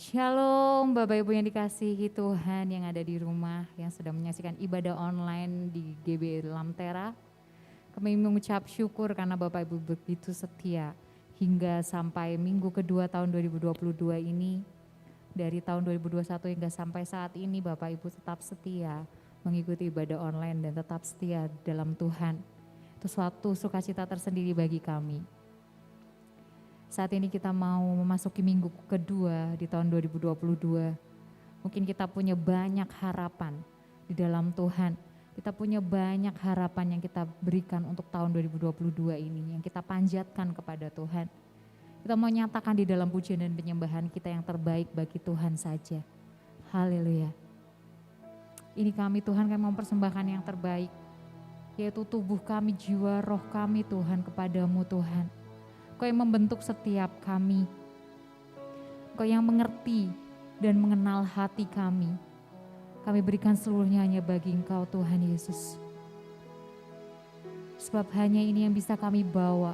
Shalom Bapak Ibu yang dikasihi Tuhan yang ada di rumah, yang sedang menyaksikan ibadah online di GB Lamtera. Kami mengucap syukur karena Bapak Ibu begitu setia hingga sampai minggu kedua tahun 2022 ini. Dari tahun 2021 hingga sampai saat ini Bapak Ibu tetap setia mengikuti ibadah online dan tetap setia dalam Tuhan. Itu suatu sukacita tersendiri bagi kami. Saat ini kita mau memasuki minggu kedua di tahun 2022. Mungkin kita punya banyak harapan di dalam Tuhan. Kita punya banyak harapan yang kita berikan untuk tahun 2022 ini, yang kita panjatkan kepada Tuhan. Kita mau nyatakan di dalam pujian dan penyembahan kita yang terbaik bagi Tuhan saja. Haleluya. Ini kami Tuhan, kami mempersembahkan yang terbaik, yaitu tubuh kami, jiwa, roh kami Tuhan kepadamu Tuhan. Kau yang membentuk setiap kami. Kau yang mengerti dan mengenal hati kami. Kami berikan seluruhnya hanya bagi Engkau Tuhan Yesus. Sebab hanya ini yang bisa kami bawa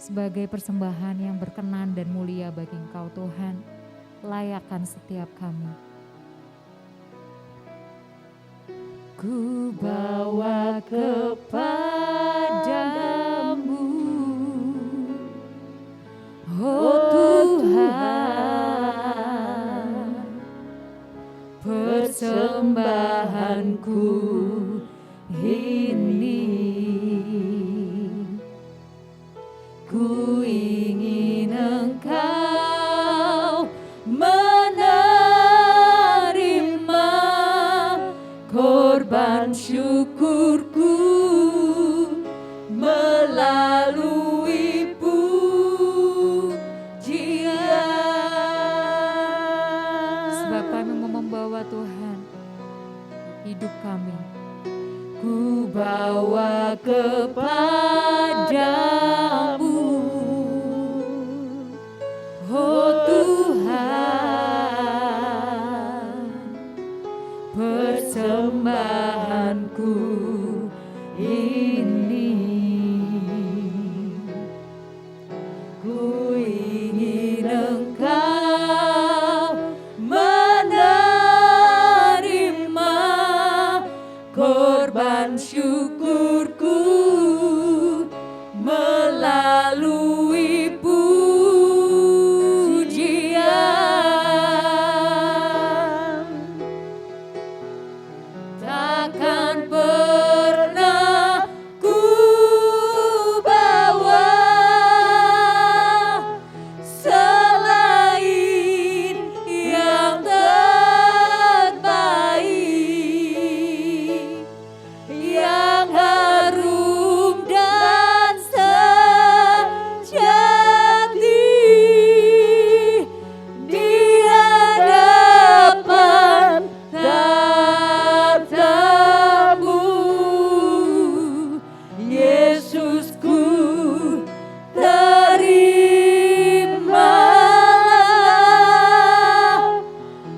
sebagai persembahan yang berkenan dan mulia bagi Engkau Tuhan. Layakkan setiap kami. Ku bawa kepadamu, oh Tuhan, persembahanku ini. Ku ingin Engkau menerima korban syukurku melalui pujian. Sebab kami mau membawa Tuhan hidup kami. Ku bawa kepadamu, oh Tuhan, persembahanku ini. Ku ingin Engkau menerima korban syukurku melalui pujian. Takkan pernah ku bawa selain yang terbaik, yang harum dan sejati di hadapan tatamu. Yesusku, terimalah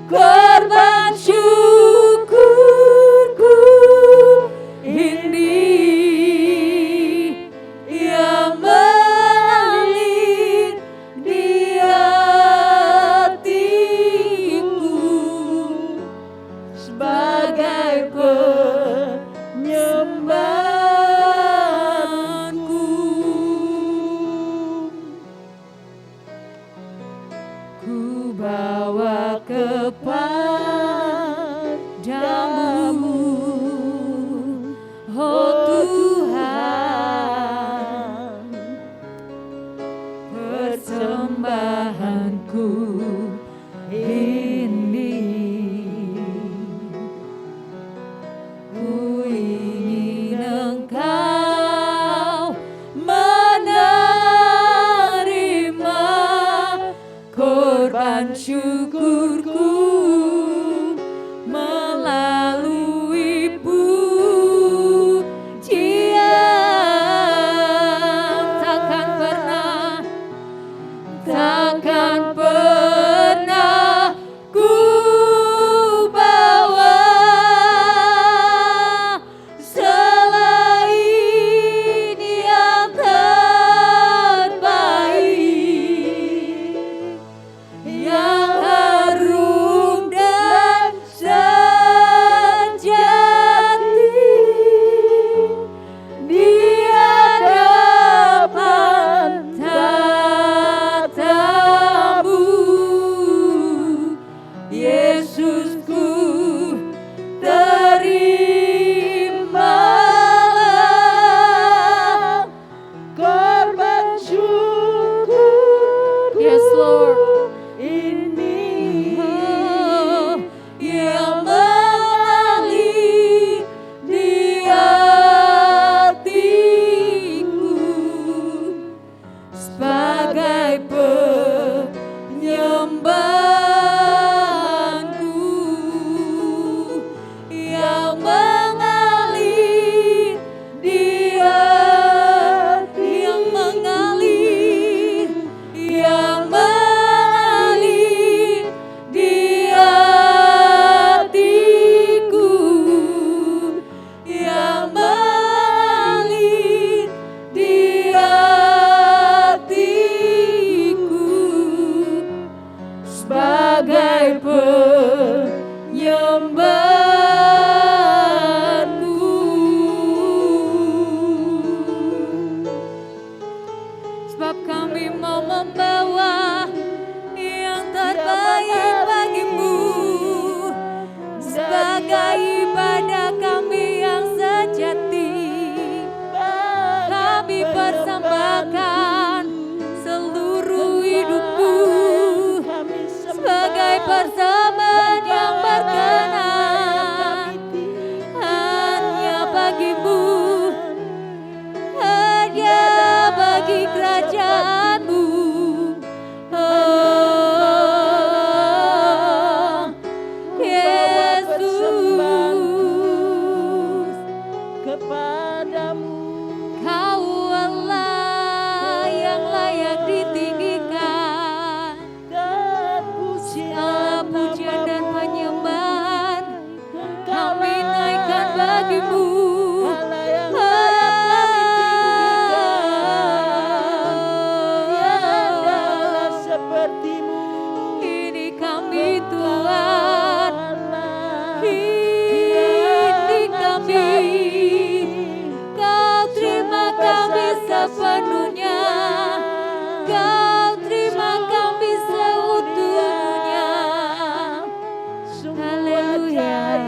korban syukurku ini yang mengalir di hatiku sebagai penyembahanku. Ku bawa kepadamu, oh Tuhan, persembahanku ini. Ku ingin Engkau menerima korban syukurku melalui pujian. Takkan pernah ku bawa selain yang terbaik, penyembahanku yang mengalir di hati, yang mengalir di hatiku, yang mengalir di hatiku sebagai penyembahanku. Sebab kami mau membawa yang terbaik bagimu sebagai ibadah kami yang sejati. Kami persembahkan seluruh hidupku sebagai persembahan yang berkenan hanya bagimu, hanya bagi kerajaanmu. Oh, Yesus, kepadamu Kau Allah yang layak ditinggikan, segala pujian dan penyembahan kami naikkan bagimu. Ini kami Tuhan, ini kami. Kau terima kami sepenuhnya, Kau terima kami seutuhnya. Haleluya.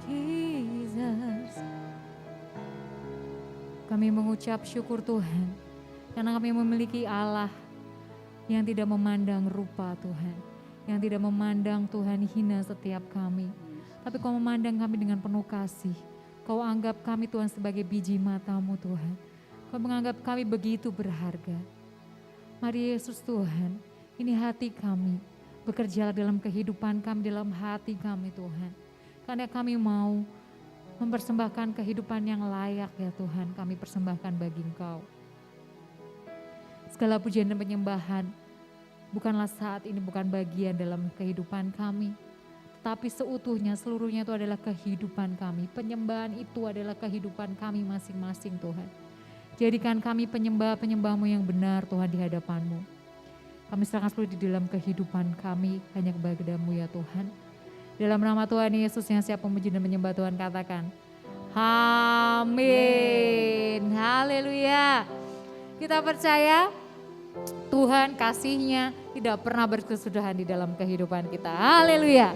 Jesus. Kami mengucap syukur Tuhan, karena kami memiliki Allah yang tidak memandang rupa Tuhan, yang tidak memandang Tuhan hina setiap kami, tapi Kau memandang kami dengan penuh kasih. Kau anggap kami Tuhan sebagai biji mata-Mu Tuhan. Kau menganggap kami begitu berharga. Mari Yesus Tuhan, ini hati kami, bekerjalah dalam kehidupan kami, dalam hati kami Tuhan. Karena kami mau mempersembahkan kehidupan yang layak ya Tuhan, kami persembahkan bagi Engkau. Segala pujian dan penyembahan bukanlah saat ini, bukan bagian dalam kehidupan kami, tetapi seutuhnya, seluruhnya itu adalah kehidupan kami. Penyembahan itu adalah kehidupan kami masing-masing Tuhan. Jadikan kami penyembah-penyembah-Mu yang benar Tuhan di hadapan-Mu. Kami serahkan seluruh di dalam kehidupan kami hanya kepada-Mu ya Tuhan. Dalam nama Tuhan Yesus yang siap memuji dan menyembah, Tuhan katakan amin. Haleluya. Kita percaya Tuhan kasih-Nya tidak pernah berkesudahan di dalam kehidupan kita. Haleluya.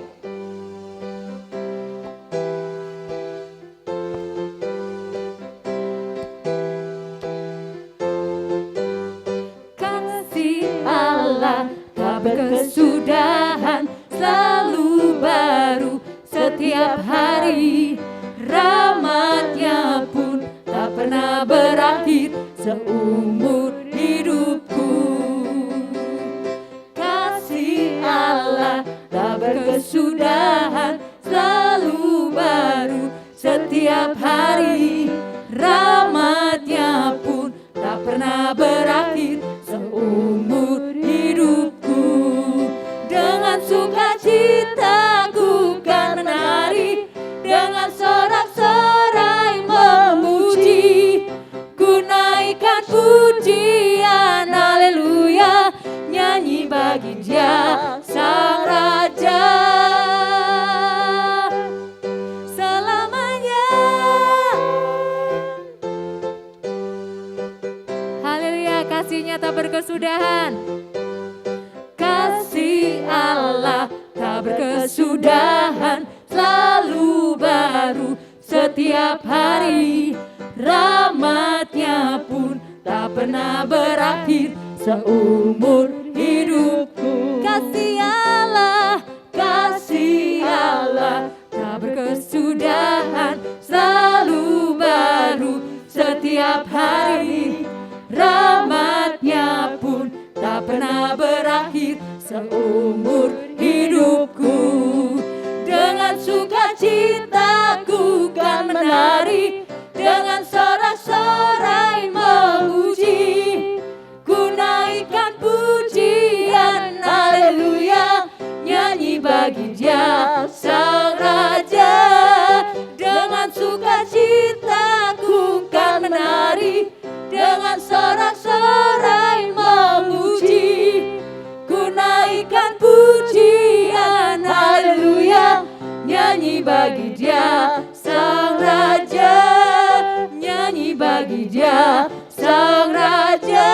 Kasih Allah tak berkesudahan, selalu baru setiap hari. Rahmat-Nya pun tak pernah berakhir seumur hidupku. Kasih Allah tak berkesudahan, selalu baru setiap hari. Rahmat-Nya pun tak pernah berakhir seumur hidupku. Dengan sukacita ku kan menari, dengan sorak-sorai memuji, ku naikkan pujian, haleluya, nyanyi bagi Dia Sang Raja selamanya. Haleluya, kasih-Nya tak berkesudahan. Kasih Allah tak berkesudahan, selalu baru setiap hari. Rahmat-Nya pun tak pernah berakhir seumur hidupku. Kasih Allah tak berkesudahan, selalu baru setiap hari, rahmat-Nya pun tak pernah berakhir seumur hidupku. Dengan sukacitaku kan menari, dengan sorak-sorai memuji, ku naikkan pujian haleluya, nyanyi bagi Dia Sang Raja. Dengan sukacitaku kan menari, dengan sorak-sorai memuji, ku naikkan pujian haleluya, nyanyi bagi Dia Sang Raja, nyanyi bagi Dia Sang Raja,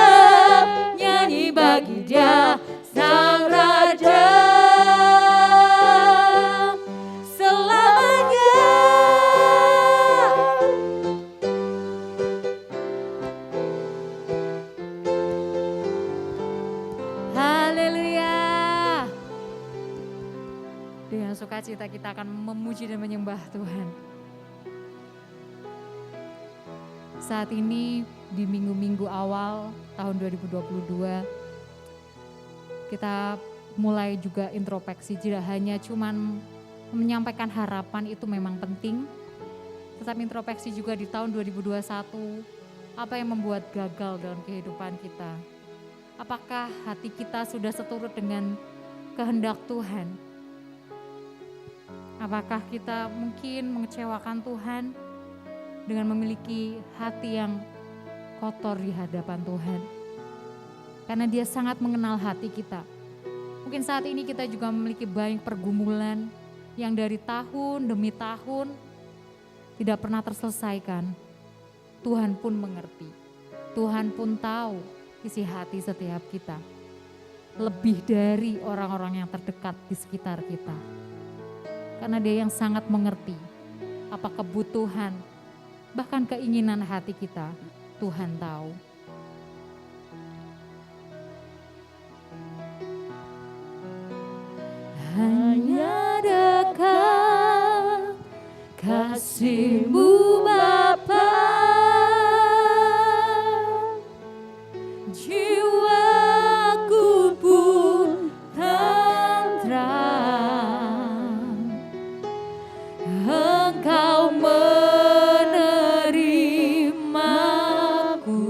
nyanyi bagi Dia Sang Raja selamanya. Haleluya. Dengan sukacita kita akan memuji dan menyembah Tuhan. Saat ini di minggu-minggu awal tahun 2022, kita mulai juga introspeksi, tidak hanya cuman menyampaikan harapan, itu memang penting, tetapi introspeksi juga di tahun 2021, apa yang membuat gagal dalam kehidupan kita. Apakah hati kita sudah seturut dengan kehendak Tuhan? Apakah kita mungkin mengecewakan Tuhan dengan memiliki hati yang kotor di hadapan Tuhan? Karena Dia sangat mengenal hati kita. Mungkin saat ini kita juga memiliki banyak pergumulan yang dari tahun demi tahun tidak pernah terselesaikan. Tuhan pun mengerti. Tuhan pun tahu isi hati setiap kita. Lebih dari orang-orang yang terdekat di sekitar kita. Karena Dia yang sangat mengerti apa kebutuhan, bahkan keinginan hati kita, Tuhan tahu. Hanya dekat kasih-Mu Bapa, jiwaku pun tentram. Engkau menerimaku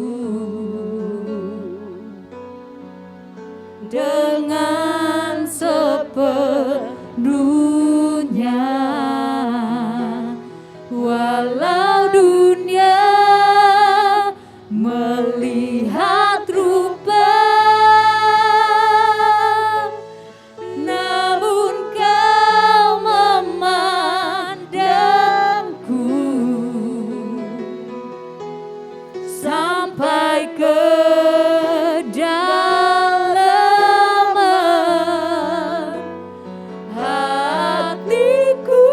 dengan sepenuhnya, walau dunia melihat rupa, namun Kau memandangku sampai ke dalaman hatiku.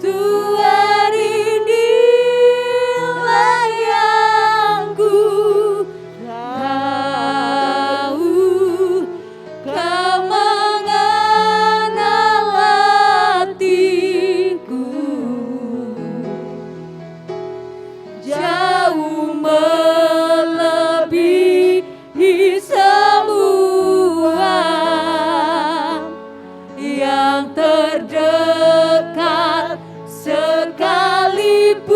Tuhan, inilah yang ku tahu, Kau mengenal hatiku jauh melebihi semua yang terdekat sekalipun.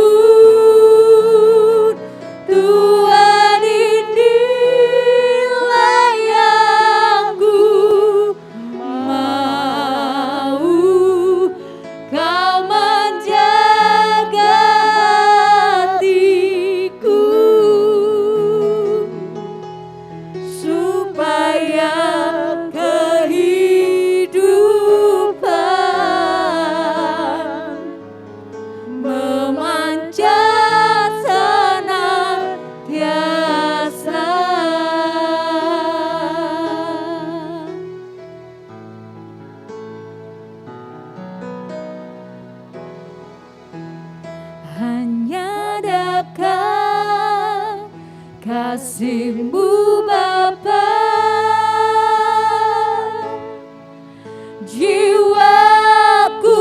Tuhan, inilah yang ku mau, Kau menjaga hatiku supaya kehidupan memanjat senantiasa. Hanya dekat kasih-Mu Bapa, jiwaku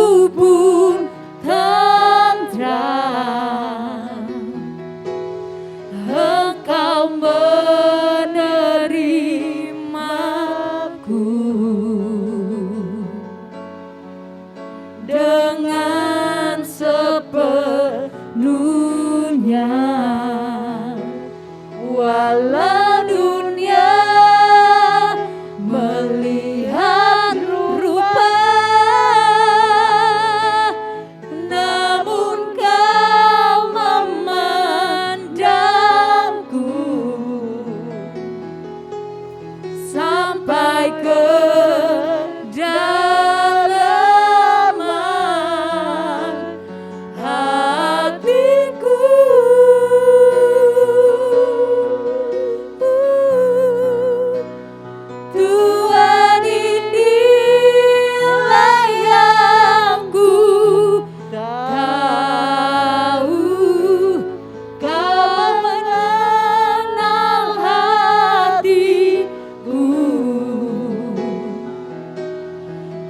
dengan sepenuhnya. Walau dunia melihat rupa, namun kau memandangku sampai ke dalaman hatiku. Tuhan, inilah yang ku tahu, kau mengenal hatiku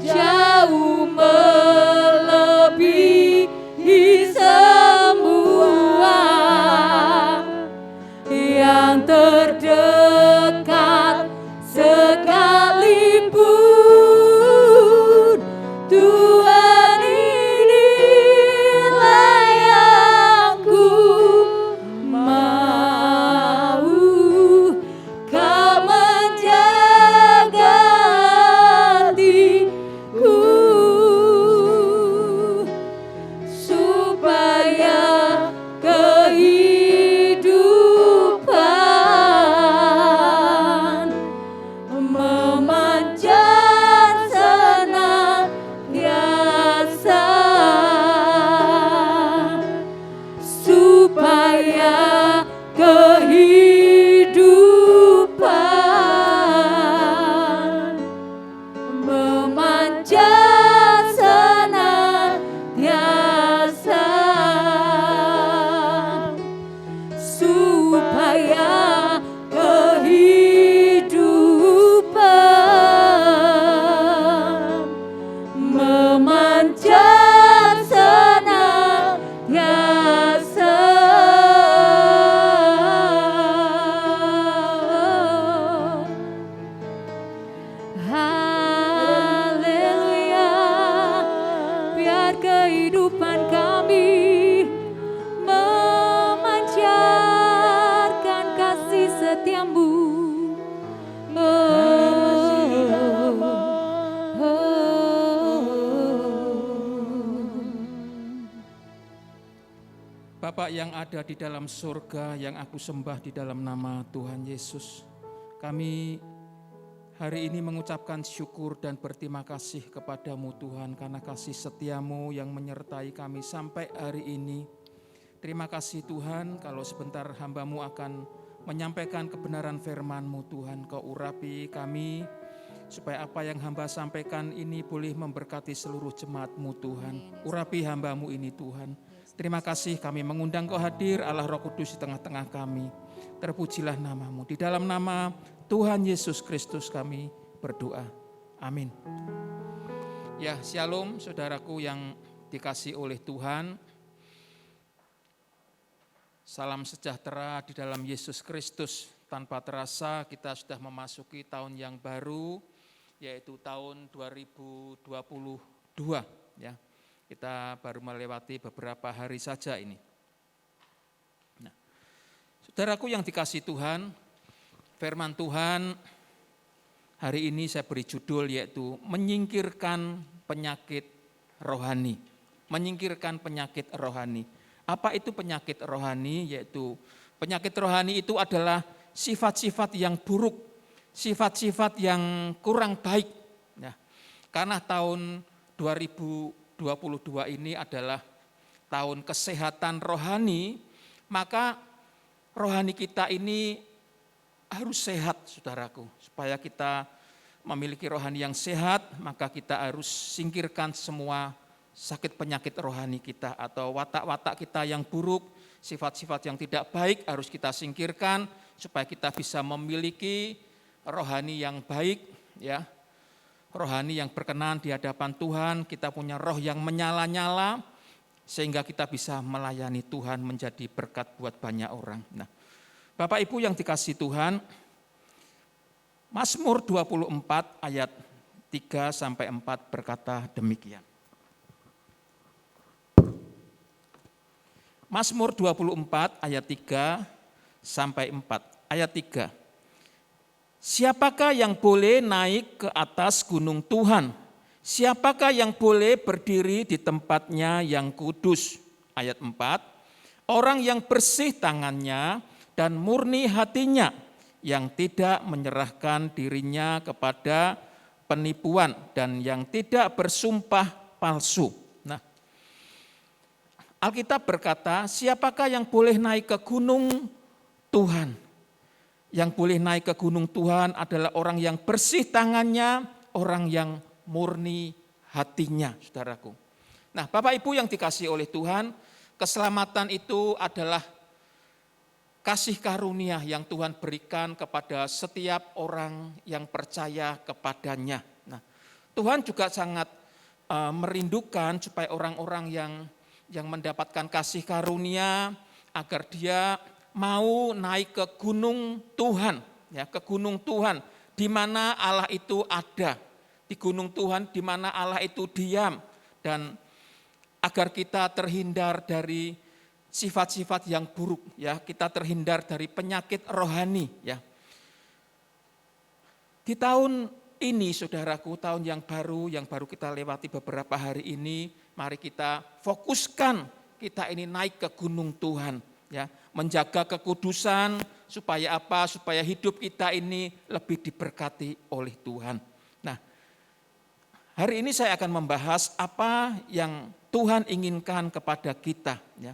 jauh melebihi semua yang terdekat sekalipun. Tuhan, inilah yang ku mau, kau menjaga hatiku supaya kehidupan memancar senantiasa, supaya kehidupan memancar senantiasa, supaya kehidupan memancar senantiasa. Haleluya, biar kehidupan kami memancarkan kasih setiamu. Bapa yang ada di dalam surga, yang aku sembah di dalam nama Tuhan Yesus, kami hari ini mengucapkan syukur dan berterima kasih kepadamu Tuhan, karena kasih setiamu yang menyertai kami sampai hari ini. Terima kasih Tuhan, kalau sebentar hamba-Mu akan menyampaikan kebenaran firman-Mu Tuhan, Kau urapi kami, supaya apa yang hamba sampaikan ini boleh memberkati seluruh jemaat-Mu Tuhan. Urapi hamba-Mu ini Tuhan. Terima kasih, kami mengundang Kau hadir, Allah Roh Kudus di tengah-tengah kami. Terpujilah nama-Mu. Di dalam nama Tuhan Yesus Kristus kami berdoa. Amin. Ya, shalom saudaraku yang dikasihi oleh Tuhan. Salam sejahtera di dalam Yesus Kristus. Tanpa terasa kita sudah memasuki tahun yang baru, yaitu tahun 2022. Ya, kita baru melewati beberapa hari saja ini. Nah, saudaraku yang dikasihi Tuhan, firman Tuhan hari ini saya beri judul yaitu menyingkirkan penyakit rohani. Menyingkirkan penyakit rohani. Apa itu penyakit rohani? Yaitu penyakit rohani itu adalah sifat-sifat yang buruk, sifat-sifat yang kurang baik. Nah, karena tahun 2022 ini adalah tahun kesehatan rohani, maka rohani kita ini harus sehat, saudaraku. Supaya kita memiliki rohani yang sehat, maka kita harus singkirkan semua sakit penyakit rohani kita atau watak-watak kita yang buruk, sifat-sifat yang tidak baik harus kita singkirkan supaya kita bisa memiliki rohani yang baik, ya. Rohani yang berkenan di hadapan Tuhan, kita punya roh yang menyala-nyala sehingga kita bisa melayani Tuhan menjadi berkat buat banyak orang. Nah, Bapak Ibu yang dikasihi Tuhan, Mazmur 24 ayat 3-4 berkata demikian. Mazmur 24 ayat 3 sampai 4. Ayat 3. Siapakah yang boleh naik ke atas gunung Tuhan? Siapakah yang boleh berdiri di tempatnya yang kudus? Ayat 4. Orang yang bersih tangannya dan murni hatinya, yang tidak menyerahkan dirinya kepada penipuan dan yang tidak bersumpah palsu. Nah, Alkitab berkata, siapakah yang boleh naik ke gunung Tuhan? Yang boleh naik ke gunung Tuhan adalah orang yang bersih tangannya, orang yang murni hatinya, saudaraku. Nah, Bapak Ibu yang dikasihi oleh Tuhan, keselamatan itu adalah kasih karunia yang Tuhan berikan kepada setiap orang yang percaya kepadanya. Nah, Tuhan juga sangat merindukan supaya orang-orang yang mendapatkan kasih karunia agar dia mau naik ke gunung Tuhan, ya, ke gunung Tuhan di mana Allah itu ada, di gunung Tuhan di mana Allah itu diam, dan agar kita terhindar dari sifat-sifat yang buruk, ya, kita terhindar dari penyakit rohani, ya. Di tahun ini, saudaraku, tahun yang baru kita lewati beberapa hari ini, mari kita fokuskan kita ini naik ke gunung Tuhan, ya, menjaga kekudusan supaya apa? Supaya hidup kita ini lebih diberkati oleh Tuhan. Nah, hari ini saya akan membahas apa yang Tuhan inginkan kepada kita, ya.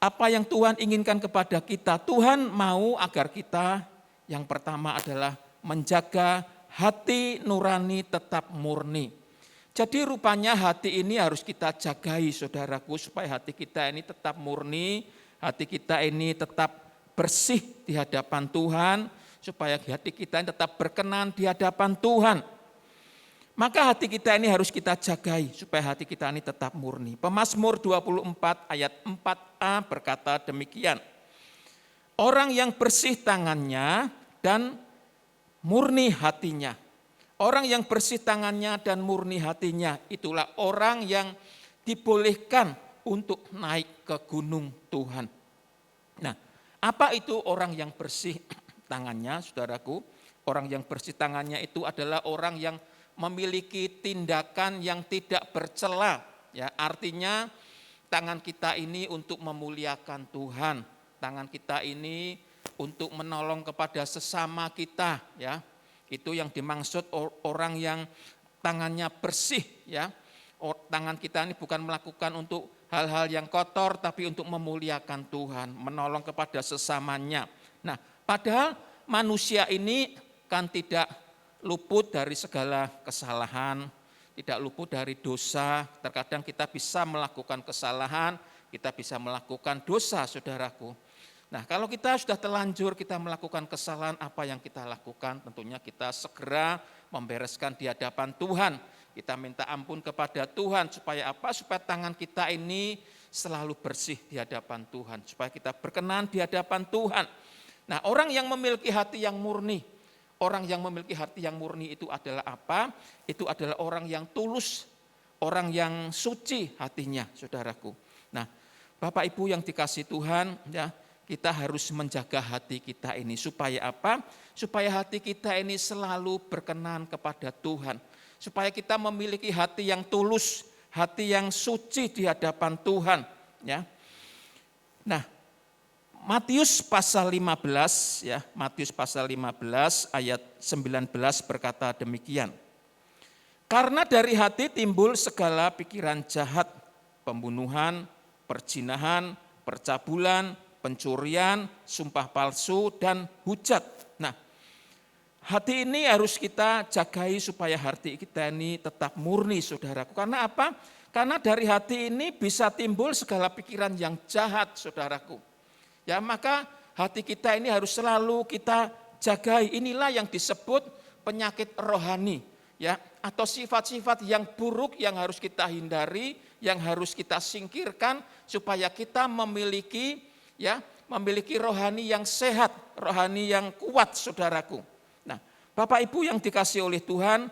Apa yang Tuhan inginkan kepada kita? Tuhan mau agar kita yang pertama adalah menjaga hati nurani tetap murni. Jadi rupanya hati ini harus kita jagai, saudaraku, supaya hati kita ini tetap murni, hati kita ini tetap bersih di hadapan Tuhan, supaya hati kita ini tetap berkenan di hadapan Tuhan. Maka hati kita ini harus kita jagai supaya hati kita ini tetap murni. Pemazmur 24 ayat 4a berkata demikian. Orang yang bersih tangannya dan murni hatinya. Orang yang bersih tangannya dan murni hatinya, itulah orang yang dibolehkan untuk naik ke gunung Tuhan. Nah, apa itu orang yang bersih tangannya, saudaraku? Orang yang bersih tangannya itu adalah orang yang memiliki tindakan yang tidak bercela, ya, artinya tangan kita ini untuk memuliakan Tuhan, tangan kita ini untuk menolong kepada sesama kita, ya. Itu yang dimaksud orang yang tangannya bersih, ya. Tangan kita ini bukan melakukan untuk hal-hal yang kotor, tapi untuk memuliakan Tuhan, menolong kepada sesamanya. Nah, padahal manusia ini kan tidak luput dari segala kesalahan, tidak luput dari dosa. Terkadang kita bisa melakukan kesalahan, kita bisa melakukan dosa, saudaraku. Nah, kalau kita sudah terlanjur kita melakukan kesalahan, apa yang kita lakukan? Tentunya kita segera membereskan di hadapan Tuhan. Kita minta ampun kepada Tuhan supaya apa? Supaya tangan kita ini selalu bersih di hadapan Tuhan, supaya kita berkenan di hadapan Tuhan. Nah, orang yang memiliki hati yang murni, orang yang memiliki hati yang murni itu adalah apa? Itu adalah orang yang tulus, orang yang suci hatinya, saudaraku. Nah, Bapak Ibu yang dikasihi Tuhan, ya, kita harus menjaga hati kita ini supaya apa? Supaya hati kita ini selalu berkenan kepada Tuhan. Supaya kita memiliki hati yang tulus, hati yang suci di hadapan Tuhan, ya. Nah, Matius pasal 15, ya, Matius pasal 15 ayat 19 berkata demikian. Karena dari hati timbul segala pikiran jahat, pembunuhan, perzinahan, percabulan, pencurian, sumpah palsu, dan hujat. Nah, hati ini harus kita jagai supaya hati kita ini tetap murni, saudaraku. Karena apa? Karena dari hati ini bisa timbul segala pikiran yang jahat, saudaraku. Ya, maka hati kita ini harus selalu kita jagai. Inilah yang disebut penyakit rohani, ya, atau sifat-sifat yang buruk yang harus kita hindari, yang harus kita singkirkan supaya kita memiliki, ya, memiliki rohani yang sehat, rohani yang kuat, saudaraku. Nah, Bapak Ibu yang dikasihi oleh Tuhan,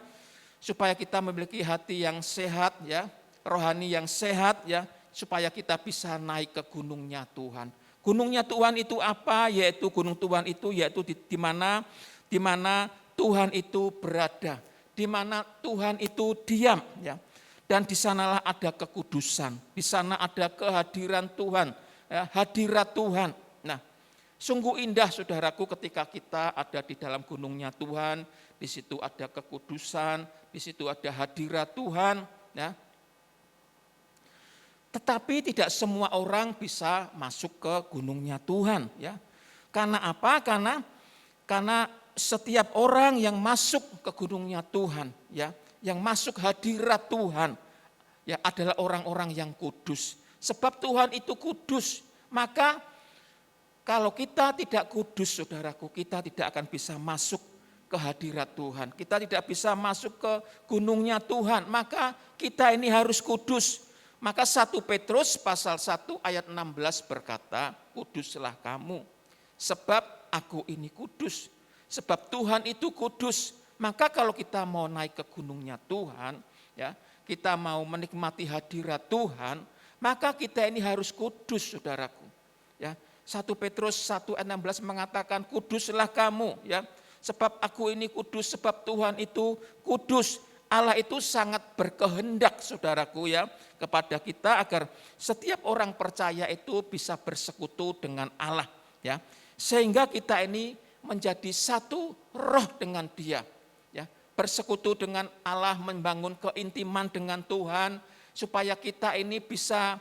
supaya kita memiliki hati yang sehat, ya, rohani yang sehat, ya, supaya kita bisa naik ke gunungnya Tuhan. Gunungnya Tuhan itu apa? Yaitu gunung Tuhan itu yaitu di mana Tuhan itu berada, di mana Tuhan itu diam, ya. Dan di sanalah ada kekudusan, di sana ada kehadiran Tuhan, ya, hadirat Tuhan. Nah, sungguh indah saudaraku ketika kita ada di dalam gunungnya Tuhan, di situ ada kekudusan, di situ ada hadirat Tuhan, ya. Tetapi tidak semua orang bisa masuk ke gunungnya Tuhan, ya. Karena apa? Karena setiap orang yang masuk ke gunungnya Tuhan, ya, yang masuk hadirat Tuhan, ya, adalah orang-orang yang kudus. Sebab Tuhan itu kudus, maka kalau kita tidak kudus, saudaraku, kita tidak akan bisa masuk ke hadirat Tuhan. Kita tidak bisa masuk ke gunungnya Tuhan, maka kita ini harus kudus. Maka 1 Petrus pasal 1 ayat 16 berkata, kuduslah kamu, sebab aku ini kudus. Sebab Tuhan itu kudus. Maka kalau kita mau naik ke gunungnya Tuhan, ya, kita mau menikmati hadirat Tuhan, maka kita ini harus kudus, saudaraku. Ya, 1 Petrus 1 ayat 16 mengatakan, kuduslah kamu, ya, sebab aku ini kudus, sebab Tuhan itu kudus. Allah itu sangat berkehendak, saudaraku, ya, kepada kita agar setiap orang percaya itu bisa bersekutu dengan Allah, ya, sehingga kita ini menjadi satu roh dengan Dia, ya, bersekutu dengan Allah, membangun keintiman dengan Tuhan, supaya kita ini bisa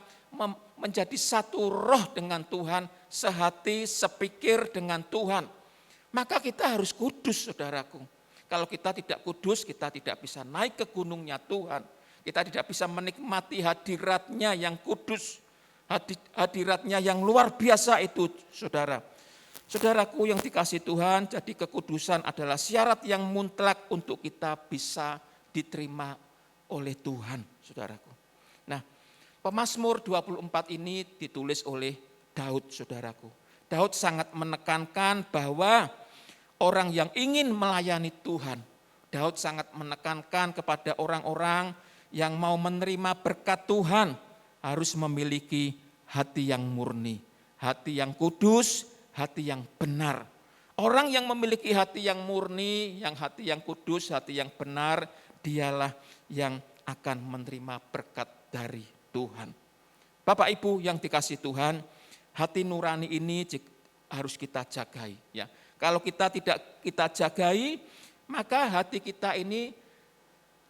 menjadi satu roh dengan Tuhan, sehati, sepikir dengan Tuhan. Maka kita harus kudus, saudaraku. Kalau kita tidak kudus, kita tidak bisa naik ke gunungnya Tuhan. Kita tidak bisa menikmati hadiratnya yang kudus, hadiratnya yang luar biasa itu, saudara. Saudaraku yang dikasihi Tuhan, jadi kekudusan adalah syarat yang mutlak untuk kita bisa diterima oleh Tuhan, saudaraku. Nah, Pemazmur 24 ini ditulis oleh Daud, saudaraku. Daud sangat menekankan bahwa orang yang ingin melayani Tuhan, Daud sangat menekankan kepada orang-orang yang mau menerima berkat Tuhan harus memiliki hati yang murni, hati yang kudus, hati yang benar. Orang yang memiliki hati yang murni, yang hati yang kudus, hati yang benar, dialah yang akan menerima berkat dari Tuhan. Bapak Ibu yang dikasihi Tuhan, hati nurani ini harus kita jagai, ya. Kalau kita tidak kita jagai, maka hati kita ini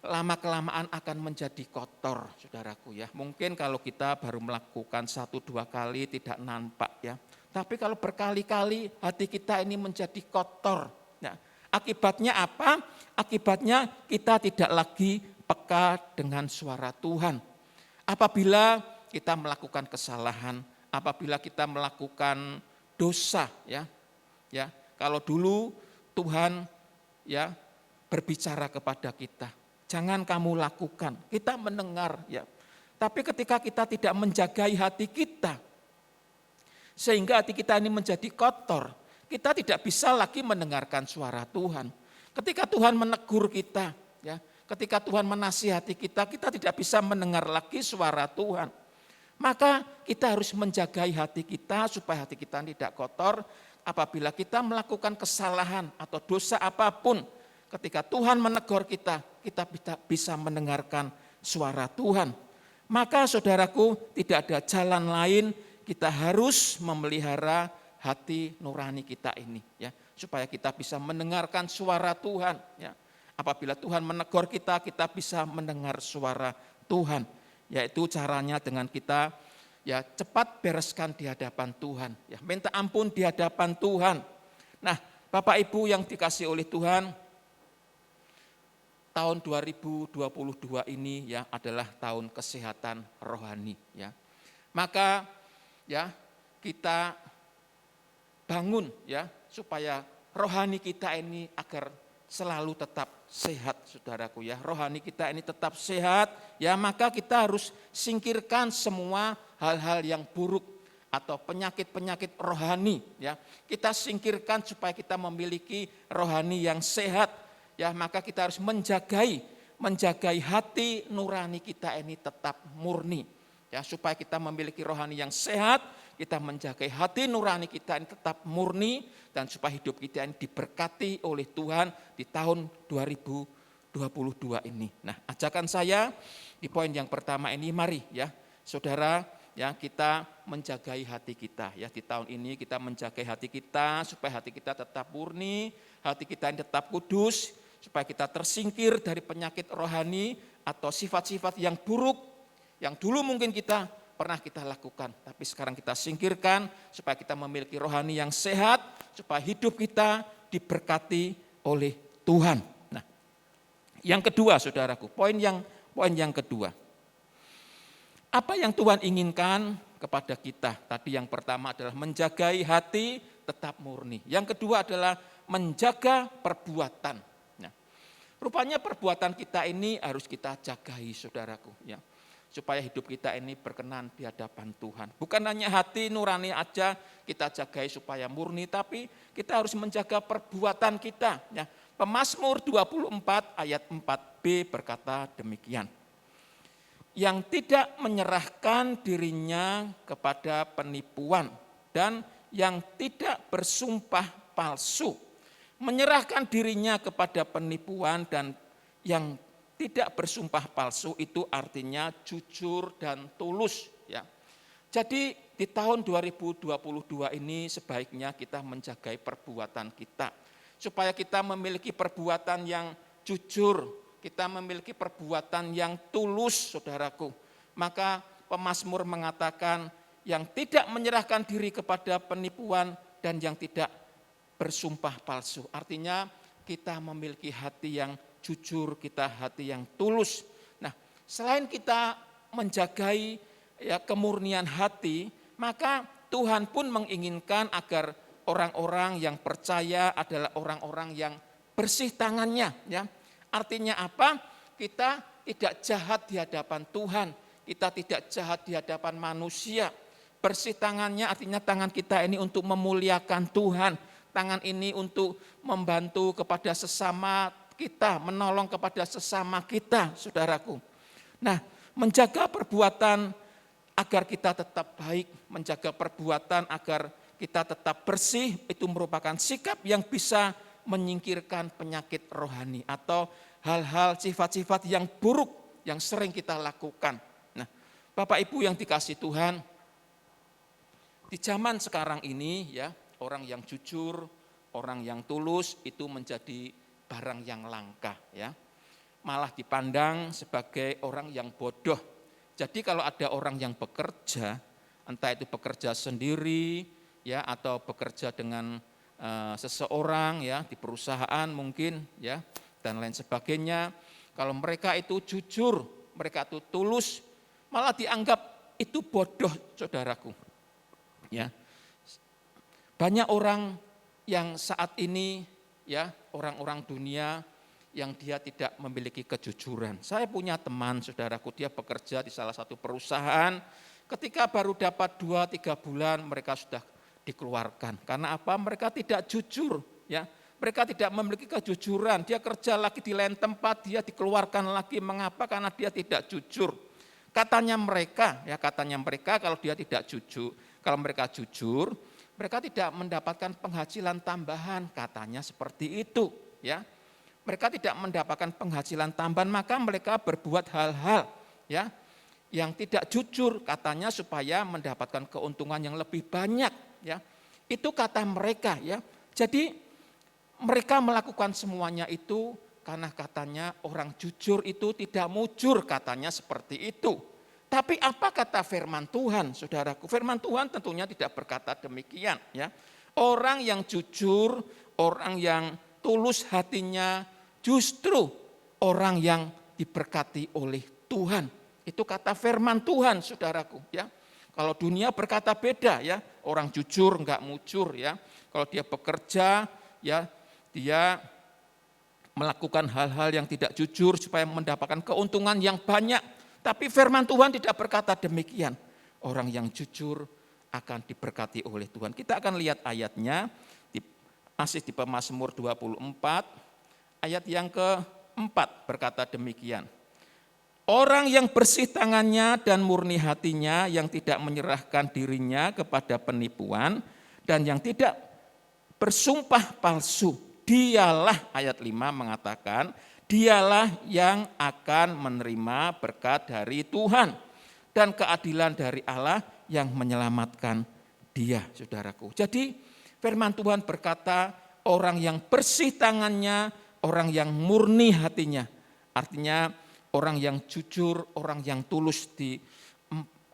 lama-kelamaan akan menjadi kotor, saudaraku, ya. Mungkin kalau kita baru melakukan 1-2 kali tidak nampak, ya. Tapi kalau berkali-kali hati kita ini menjadi kotor. Nah, akibatnya apa? Akibatnya kita tidak lagi peka dengan suara Tuhan. Apabila kita melakukan kesalahan, apabila kita melakukan dosa, ya. Ya, kalau dulu Tuhan, ya, berbicara kepada kita, jangan kamu lakukan. Kita mendengar, ya. Tapi ketika kita tidak menjagai hati kita, sehingga hati kita ini menjadi kotor, kita tidak bisa lagi mendengarkan suara Tuhan. Ketika Tuhan menegur kita, ya, ketika Tuhan menasihati kita, kita tidak bisa mendengar lagi suara Tuhan. Maka kita harus menjagai hati kita supaya hati kita tidak kotor. Apabila kita melakukan kesalahan atau dosa apapun, ketika Tuhan menegur kita, kita bisa mendengarkan suara Tuhan. Maka saudaraku, tidak ada jalan lain, kita harus memelihara hati nurani kita ini, ya, supaya kita bisa mendengarkan suara Tuhan, ya. Apabila Tuhan menegur kita, kita bisa mendengar suara Tuhan, yaitu caranya dengan kita, ya, cepat bereskan di hadapan Tuhan, ya, minta ampun di hadapan Tuhan. Nah, Bapak Ibu yang dikasihi oleh Tuhan, tahun 2022 ini, ya, adalah tahun kesehatan rohani, ya. Maka, ya, kita bangun, ya, supaya rohani kita ini agar selalu tetap sehat, saudaraku, ya. Rohani kita ini tetap sehat, ya, maka kita harus singkirkan semua hal-hal yang buruk atau penyakit-penyakit rohani, ya. Kita singkirkan supaya kita memiliki rohani yang sehat, ya. Maka kita harus menjagai hati nurani kita ini tetap murni, Ya, supaya kita memiliki rohani yang sehat, kita menjaga hati nurani kita ini tetap murni, dan supaya hidup kita ini diberkati oleh Tuhan di tahun 2022 ini. Nah, ajakan saya di poin yang pertama ini, mari ya saudara, ya kita menjagai hati kita. Ya, di tahun ini kita menjagai hati kita supaya hati kita tetap murni, hati kita ini tetap kudus, supaya kita tersingkir dari penyakit rohani atau sifat-sifat yang buruk yang dulu mungkin kita pernah kita lakukan, tapi sekarang kita singkirkan supaya kita memiliki rohani yang sehat, supaya hidup kita diberkati oleh Tuhan. Nah, yang kedua saudaraku, poin yang kedua. Apa yang Tuhan inginkan kepada kita? Tadi yang pertama adalah menjagai hati tetap murni. Yang kedua adalah menjaga perbuatan. Nah, rupanya perbuatan kita ini harus kita jagai saudaraku, ya. Supaya hidup kita ini berkenan di hadapan Tuhan. Bukan hanya hati nurani aja kita jagai supaya murni, tapi kita harus menjaga perbuatan kita. Ya. Pemazmur 24 ayat 4b berkata demikian. Yang tidak menyerahkan dirinya kepada penipuan dan yang tidak bersumpah palsu. Menyerahkan dirinya kepada penipuan dan yang tidak bersumpah palsu itu artinya jujur dan tulus. Ya. Jadi di tahun 2022 ini sebaiknya kita menjaga perbuatan kita. Supaya kita memiliki perbuatan yang jujur, kita memiliki perbuatan yang tulus saudaraku. Maka pemazmur mengatakan yang tidak menyerahkan diri kepada penipuan dan yang tidak bersumpah palsu. Artinya kita memiliki hati yang jujur, kita hati yang tulus. Nah, selain kita menjagai ya kemurnian hati, maka Tuhan pun menginginkan agar orang-orang yang percaya adalah orang-orang yang bersih tangannya. Ya, artinya apa? Kita tidak jahat di hadapan Tuhan, kita tidak jahat di hadapan manusia. Bersih tangannya artinya tangan kita ini untuk memuliakan Tuhan, tangan ini untuk membantu kepada sesama kita, menolong kepada sesama kita, saudaraku. Nah, menjaga perbuatan agar kita tetap baik, menjaga perbuatan agar kita tetap bersih, itu merupakan sikap yang bisa menyingkirkan penyakit rohani atau hal-hal sifat-sifat yang buruk yang sering kita lakukan. Nah, Bapak Ibu yang dikasihi Tuhan, di zaman sekarang ini ya, orang yang jujur, orang yang tulus itu menjadi barang yang langka, ya. Malah dipandang sebagai orang yang bodoh. Jadi kalau ada orang yang bekerja, entah itu bekerja sendiri ya atau bekerja dengan seseorang ya di perusahaan mungkin ya dan lain sebagainya, kalau mereka itu jujur, mereka itu tulus, malah dianggap itu bodoh, saudaraku. Ya. Banyak orang yang saat ini ya, orang-orang dunia yang dia tidak memiliki kejujuran. Saya punya teman, saudaraku, dia bekerja di salah satu perusahaan. Ketika baru dapat 2-3 bulan, mereka sudah dikeluarkan. Karena apa? Mereka tidak jujur. Ya, mereka tidak memiliki kejujuran. Dia kerja lagi di lain tempat, dia dikeluarkan lagi. Mengapa? Karena dia tidak jujur. Katanya mereka kalau dia tidak jujur, kalau mereka jujur, mereka tidak mendapatkan penghasilan tambahan, katanya seperti itu, ya. Mereka tidak mendapatkan penghasilan tambahan, maka mereka berbuat hal-hal ya yang tidak jujur, katanya supaya mendapatkan keuntungan yang lebih banyak, ya. Itu kata mereka, ya. Jadi mereka melakukan semuanya itu karena katanya orang jujur itu tidak mujur, katanya seperti itu. Tapi apa kata firman Tuhan, saudaraku? Firman Tuhan tentunya tidak berkata demikian. Ya, orang yang jujur, orang yang tulus hatinya, justru orang yang diberkati oleh Tuhan. Itu kata firman Tuhan, saudaraku. Ya, kalau dunia berkata beda, ya, orang jujur enggak mujur, ya. Kalau dia bekerja, ya, dia melakukan hal-hal yang tidak jujur supaya mendapatkan keuntungan yang banyak. Tapi firman Tuhan tidak berkata demikian. Orang yang jujur akan diberkati oleh Tuhan. Kita akan lihat ayatnya, masih di Pemazmur 24, ayat yang keempat berkata demikian. Orang yang bersih tangannya dan murni hatinya, yang tidak menyerahkan dirinya kepada penipuan dan yang tidak bersumpah palsu. Dialah, ayat 5 mengatakan, dialah yang akan menerima berkat dari Tuhan dan keadilan dari Allah yang menyelamatkan dia, saudaraku. Jadi firman Tuhan berkata, orang yang bersih tangannya, orang yang murni hatinya. Artinya orang yang jujur, orang yang tulus di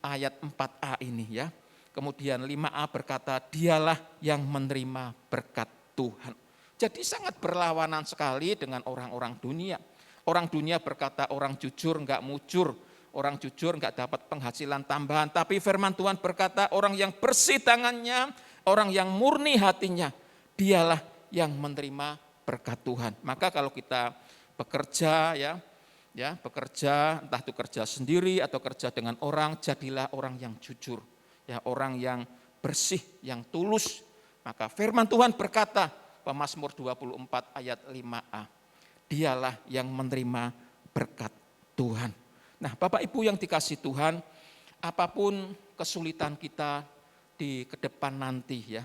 ayat 4a ini ya. Kemudian 5a berkata, dialah yang menerima berkat Tuhan. Jadi sangat berlawanan sekali dengan orang-orang dunia. Orang dunia berkata orang jujur enggak mujur, orang jujur enggak dapat penghasilan tambahan. Tapi firman Tuhan berkata orang yang bersih tangannya, orang yang murni hatinya, dialah yang menerima berkat Tuhan. Maka kalau kita bekerja bekerja, entah itu kerja sendiri atau kerja dengan orang, jadilah orang yang jujur, ya, orang yang bersih, yang tulus. Maka firman Tuhan berkata, Pemazmur 24 ayat 5a, dialah yang menerima berkat Tuhan. Nah, Bapak Ibu yang dikasih Tuhan, apapun kesulitan kita di ke depan nanti ya,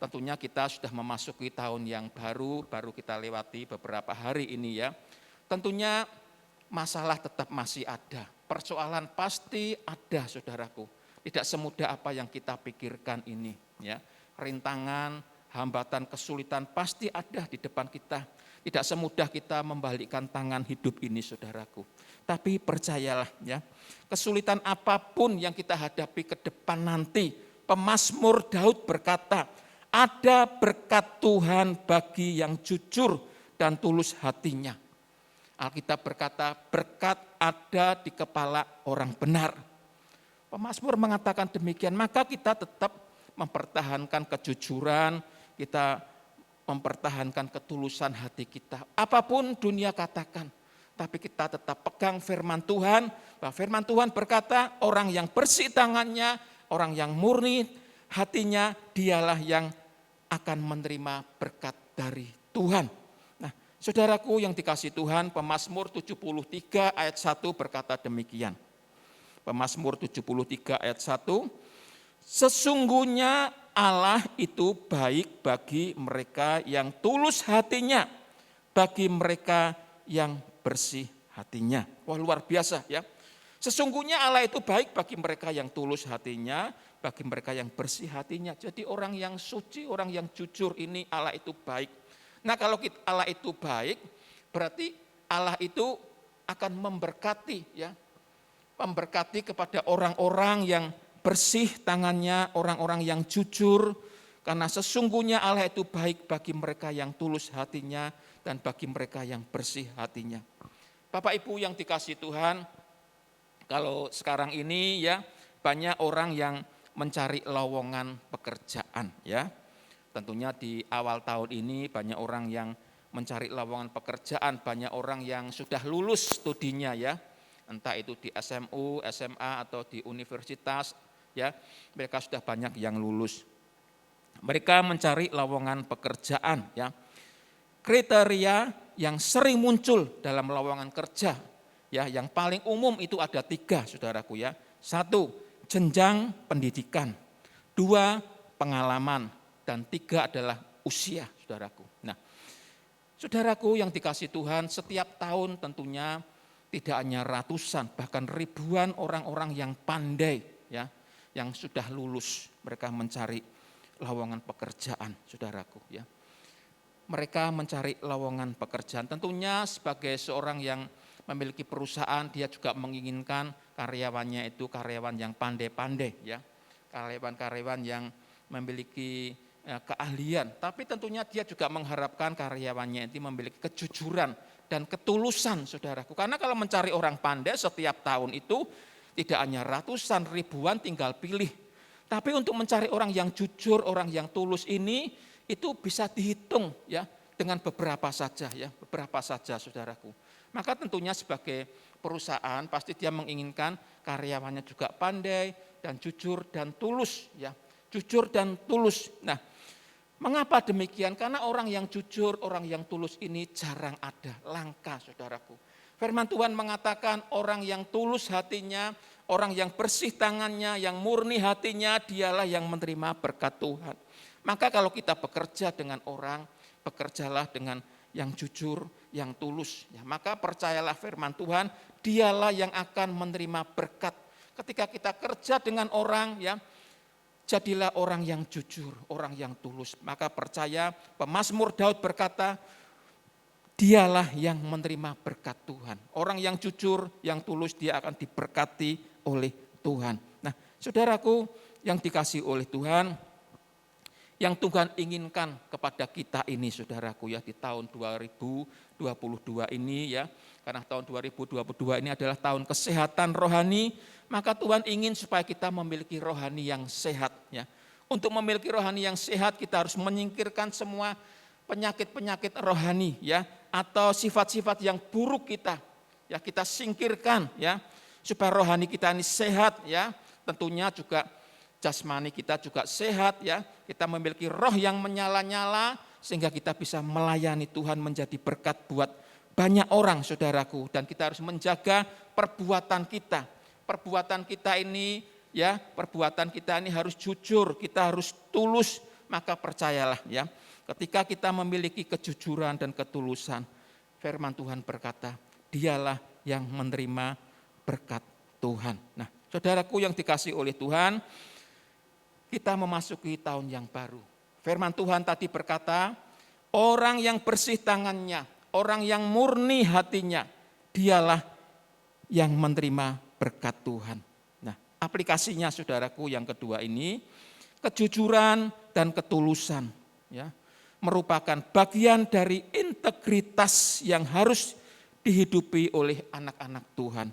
tentunya kita sudah memasuki tahun yang baru kita lewati beberapa hari ini ya. Tentunya masalah tetap masih ada, persoalan pasti ada, saudaraku. Tidak semudah apa yang kita pikirkan ini ya. Rintangan, hambatan, kesulitan pasti ada di depan kita. Tidak semudah kita membalikkan tangan hidup ini, saudaraku. Tapi percayalah ya, kesulitan apapun yang kita hadapi ke depan nanti, Pemazmur Daud berkata, ada berkat Tuhan bagi yang jujur dan tulus hatinya. Alkitab berkata, berkat ada di kepala orang benar. Pemazmur mengatakan demikian, maka kita tetap mempertahankan kejujuran, kita mempertahankan ketulusan hati kita. Apapun dunia katakan, tapi kita tetap pegang firman Tuhan, bahwa firman Tuhan berkata, orang yang bersih tangannya, orang yang murni hatinya, dialah yang akan menerima berkat dari Tuhan. Nah, saudaraku yang dikasih Tuhan, Pemazmur 73 ayat 1 berkata demikian. Pemazmur 73 ayat 1, sesungguhnya Allah itu baik bagi mereka yang tulus hatinya, bagi mereka yang bersih hatinya. Wah, luar biasa ya. Sesungguhnya Allah itu baik bagi mereka yang tulus hatinya, bagi mereka yang bersih hatinya. Jadi orang yang suci, orang yang jujur ini Allah itu baik. Nah, kalau Allah itu baik, berarti Allah itu akan memberkati ya. Memberkati kepada orang-orang yang bersih tangannya, orang-orang yang jujur, karena sesungguhnya Allah itu baik bagi mereka yang tulus hatinya dan bagi mereka yang bersih hatinya. Bapak Ibu yang dikasih Tuhan, kalau sekarang ini ya banyak orang yang mencari lowongan pekerjaan ya. Tentunya di awal tahun ini banyak orang yang mencari lowongan pekerjaan, banyak orang yang sudah lulus studinya ya. Entah itu di SMU, SMA atau di universitas ya, mereka sudah banyak yang lulus. Mereka mencari lowongan pekerjaan ya. Kriteria yang sering muncul dalam lowongan kerja ya, yang paling umum itu ada 3, saudaraku ya. 1, jenjang pendidikan. 2, pengalaman. Dan 3 adalah usia, saudaraku. Nah, saudaraku yang dikasih Tuhan, setiap tahun tentunya tidak hanya ratusan, bahkan ribuan orang-orang yang pandai ya, yang sudah lulus, mereka mencari lowongan pekerjaan, saudaraku ya. Mereka mencari lowongan pekerjaan. Tentunya sebagai seorang yang memiliki perusahaan, dia juga menginginkan karyawannya itu karyawan yang pandai-pandai ya. Karyawan-karyawan yang memiliki keahlian, tapi tentunya dia juga mengharapkan karyawannya itu memiliki kejujuran dan ketulusan, saudaraku. Karena kalau mencari orang pandai setiap tahun itu tidak hanya ratusan, ribuan, tinggal pilih. Tapi untuk mencari orang yang jujur, orang yang tulus ini, itu bisa dihitung ya dengan beberapa saja ya, beberapa saja, saudaraku. Maka tentunya sebagai perusahaan pasti dia menginginkan karyawannya juga pandai dan jujur dan tulus ya, jujur dan tulus. Nah, mengapa demikian? Karena orang yang jujur, orang yang tulus ini jarang ada, langka, saudaraku. Firman Tuhan mengatakan orang yang tulus hatinya, orang yang bersih tangannya, yang murni hatinya, dialah yang menerima berkat Tuhan. Maka kalau kita bekerja dengan orang, bekerjalah dengan yang jujur, yang tulus. Ya, maka percayalah firman Tuhan, dialah yang akan menerima berkat. Ketika kita kerja dengan orang, ya, jadilah orang yang jujur, orang yang tulus. Maka percaya, pemazmur Daud berkata, dialah yang menerima berkat Tuhan. Orang yang jujur, yang tulus, dia akan diberkati oleh Tuhan. Nah, saudaraku yang dikasihi oleh Tuhan, yang Tuhan inginkan kepada kita ini, saudaraku, ya, di tahun 2022 ini, ya, karena tahun 2022 ini adalah tahun kesehatan rohani, maka Tuhan ingin supaya kita memiliki rohani yang sehat, ya. Untuk memiliki rohani yang sehat, kita harus menyingkirkan semua penyakit-penyakit rohani, ya, atau sifat-sifat yang buruk kita, ya, kita singkirkan, ya, supaya rohani kita ini sehat, ya. Tentunya juga jasmani kita juga sehat, ya. Kita memiliki roh yang menyala-nyala sehingga kita bisa melayani Tuhan, menjadi berkat buat banyak orang, saudaraku. Dan kita harus menjaga perbuatan kita. Perbuatan kita ini, ya, perbuatan kita ini harus jujur, kita harus tulus. Maka percayalah, ya, ketika kita memiliki kejujuran dan ketulusan, firman Tuhan berkata, dialah yang menerima berkat Tuhan. Nah, saudaraku yang dikasihi oleh Tuhan, kita memasuki tahun yang baru. Firman Tuhan tadi berkata, orang yang bersih tangannya, orang yang murni hatinya, dialah yang menerima berkat Tuhan. Nah, aplikasinya saudaraku yang kedua ini, kejujuran dan ketulusan, ya, merupakan bagian dari integritas yang harus dihidupi oleh anak-anak Tuhan.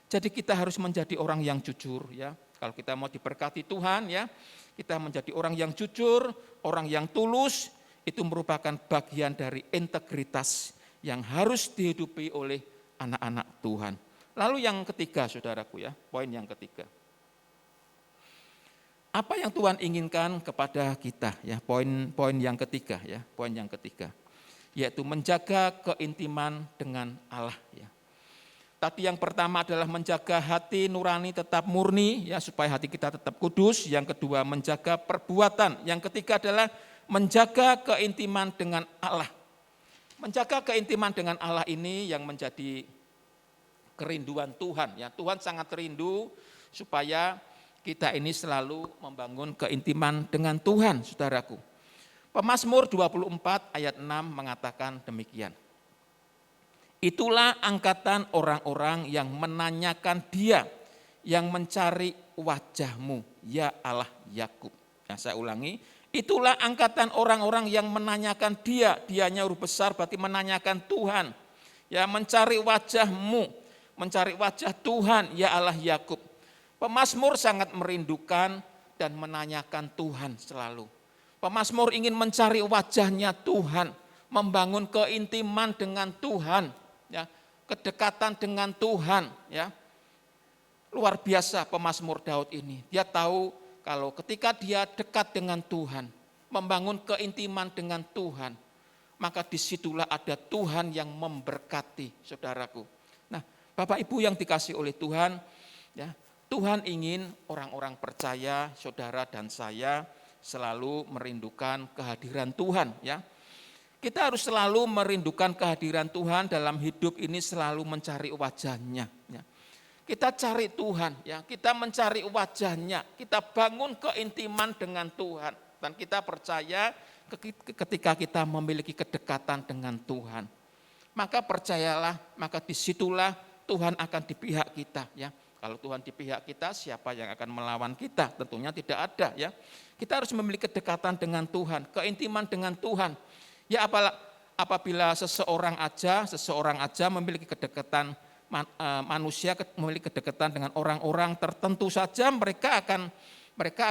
Jadi kita harus menjadi orang yang jujur, ya. Kalau kita mau diberkati Tuhan, ya, kita menjadi orang yang jujur, orang yang tulus, itu merupakan bagian dari integritas yang harus dihidupi oleh anak-anak Tuhan. Lalu yang ketiga, saudaraku, ya, poin yang ketiga. Apa yang Tuhan inginkan kepada kita, ya, poin yang ketiga, ya, poin yang ketiga, yaitu menjaga keintiman dengan Allah, ya. Tadi yang pertama adalah menjaga hati nurani tetap murni, ya, supaya hati kita tetap kudus. Yang kedua menjaga perbuatan. Yang ketiga adalah menjaga keintiman dengan Allah. Menjaga keintiman dengan Allah ini yang menjadi kerinduan Tuhan, ya. Tuhan sangat rindu supaya kita ini selalu membangun keintiman dengan Tuhan, saudaraku. Pemazmur 24 ayat 6 mengatakan demikian. Itulah angkatan orang-orang yang menanyakan Dia, yang mencari wajah-Mu, ya Allah Yakub. Nah, saya ulangi, itulah angkatan orang-orang yang menanyakan Dia, Dianya huruf besar berarti menanyakan Tuhan. Ya, mencari wajah-Mu, mencari wajah Tuhan, ya Allah Yakub. Pemazmur sangat merindukan dan menanyakan Tuhan selalu. Pemazmur ingin mencari wajahnya Tuhan, membangun keintiman dengan Tuhan, ya, kedekatan dengan Tuhan, ya. Luar biasa pemazmur Daud ini. Dia tahu kalau ketika dia dekat dengan Tuhan, membangun keintiman dengan Tuhan, maka disitulah ada Tuhan yang memberkati, saudaraku. Nah, Bapak Ibu yang dikasihi oleh Tuhan, ya, Tuhan ingin orang-orang percaya, saudara dan saya selalu merindukan kehadiran Tuhan, ya. Kita harus selalu merindukan kehadiran Tuhan dalam hidup ini, selalu mencari wajahnya. Ya. Kita cari Tuhan, ya, kita mencari wajahnya, kita bangun keintiman dengan Tuhan. Dan kita percaya ketika kita memiliki kedekatan dengan Tuhan, maka percayalah, maka disitulah Tuhan akan di pihak kita. Ya. Kalau Tuhan di pihak kita, siapa yang akan melawan kita? Tentunya tidak ada. Ya. Kita harus memiliki kedekatan dengan Tuhan, keintiman dengan Tuhan. Ya, apabila seseorang aja memiliki kedekatan manusia, memiliki kedekatan dengan orang-orang tertentu saja, mereka